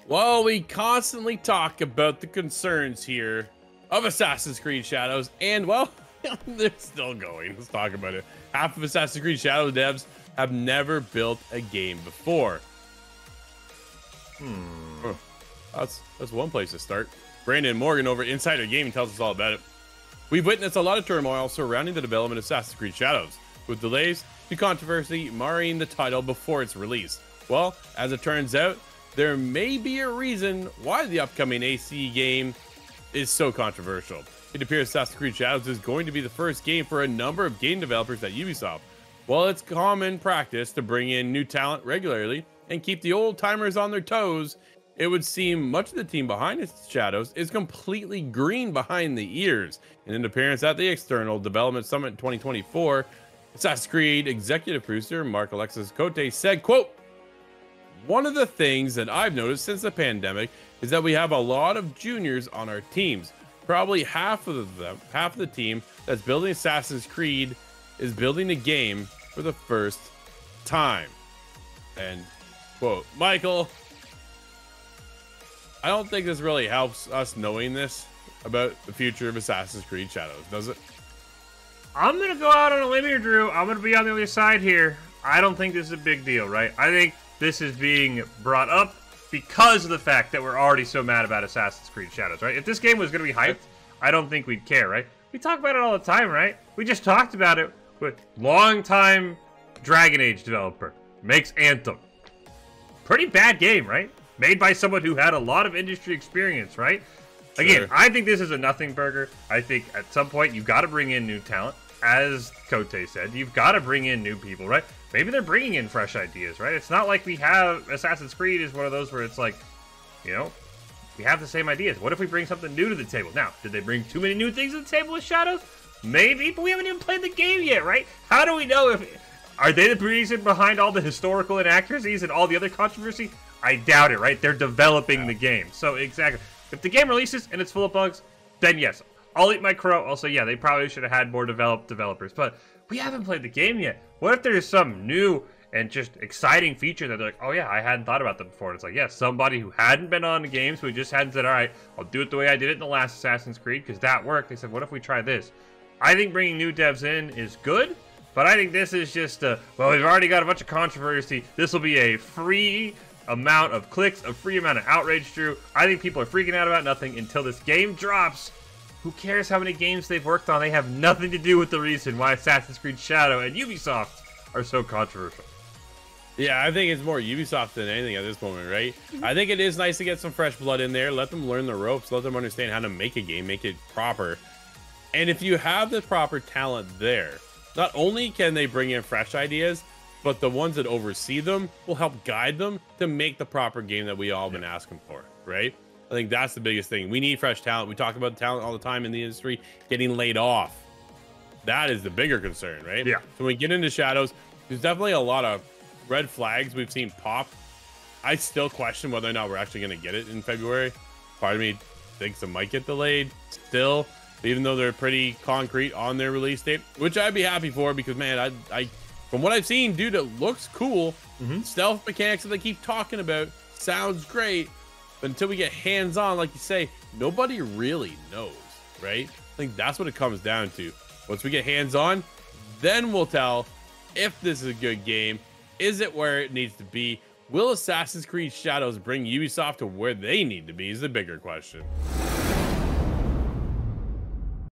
Well, we constantly talk about the concerns here of Assassin's Creed Shadows, and well, they're still going. Let's talk about it. Half of Assassin's Creed Shadows devs have never built a game before. That's one place to start. Brandon Morgan over at Insider Gaming tells us all about it. We've witnessed a lot of turmoil surrounding the development of Assassin's Creed Shadows, with delays to controversy marring the title before its release. Well, as it turns out, there may be a reason why the upcoming AC game is so controversial. It appears Assassin's Creed Shadows is going to be the first game for a number of game developers at Ubisoft. While it's common practice to bring in new talent regularly and keep the old timers on their toes, it would seem much of the team behind Shadows is completely green behind the ears. In an appearance at the External Development Summit in 2024, Assassin's Creed executive producer Marc-Alexis Côté said, quote, "One of the things that I've noticed since the pandemic is that we have a lot of juniors on our teams. Probably half of the team that's building Assassin's Creed is building a game for the first time." And quote, Michael, I don't think this really helps us knowing this about the future of Assassin's Creed Shadows, does it? I'm going to go out on a limb here, Drew. I'm going to be on the other side here. I don't think this is a big deal, right? I think this is being brought up because of the fact that we're already so mad about Assassin's Creed Shadows, right? If this game was going to be hyped, I don't think we'd care, right? We talk about it all the time, right? We just talked about it with longtime Dragon Age developer. Makes Anthem. Pretty bad game, right? Made by someone who had a lot of industry experience, right? Again, Sure. I think this is a nothing burger. I think at some point you've got to bring in new talent. As Côté said, you've got to bring in new people, right? Maybe they're bringing in fresh ideas, right? It's not like we have Assassin's Creed is one of those where it's like, you know, we have the same ideas. What if we bring something new to the table? Now, did they bring too many new things to the table with Shadows? Maybe, but we haven't even played the game yet, right? How do we know if... Are they the reason behind all the historical inaccuracies and all the other controversy? I doubt it, right? They're developing the game. So, exactly. If the game releases and it's full of bugs, then yes, I'll eat my crow. I'll say, yeah, they probably should have had more developed developers. But we haven't played the game yet. What if there's some new and just exciting feature that they're like, oh yeah, I hadn't thought about that before. And it's like, yeah, somebody who hadn't been on the games, who just hadn't said, all right, I'll do it the way I did it in the last Assassin's Creed, because that worked. They said, what if we try this? I think bringing new devs in is good, but I think this is just a, well, we've already got a bunch of controversy. This will be a free amount of clicks, a free amount of outrage, Drew. I think people are freaking out about nothing until this game drops. Who cares how many games they've worked on? They have nothing to do with the reason why Assassin's Creed Shadow and Ubisoft are so controversial. Yeah, I think it's more Ubisoft than anything at this moment, right? I think it is nice to get some fresh blood in there, let them learn the ropes, let them understand how to make a game, make it proper. And if you have the proper talent there, not only can they bring in fresh ideas, but the ones that oversee them will help guide them to make the proper game that we all been asking for, right? I think that's the biggest thing. We need fresh talent. We talk about talent all the time in the industry getting laid off. That is the bigger concern, right? Yeah. So when we get into Shadows, there's definitely a lot of red flags we've seen pop. I still question whether or not we're actually going to get it in February. Part of me thinks it might get delayed still, even though they're pretty concrete on their release date, which I'd be happy for because, man, I from what I've seen, dude, it looks cool. Stealth mechanics that they keep talking about sounds great, but until we get hands-on, like you say, nobody really knows, right? I think that's what it comes down to. Once we get hands-on, then we'll tell if this is a good game. Is it where it needs to be? Will Assassin's Creed Shadows bring Ubisoft to where they need to be is the bigger question.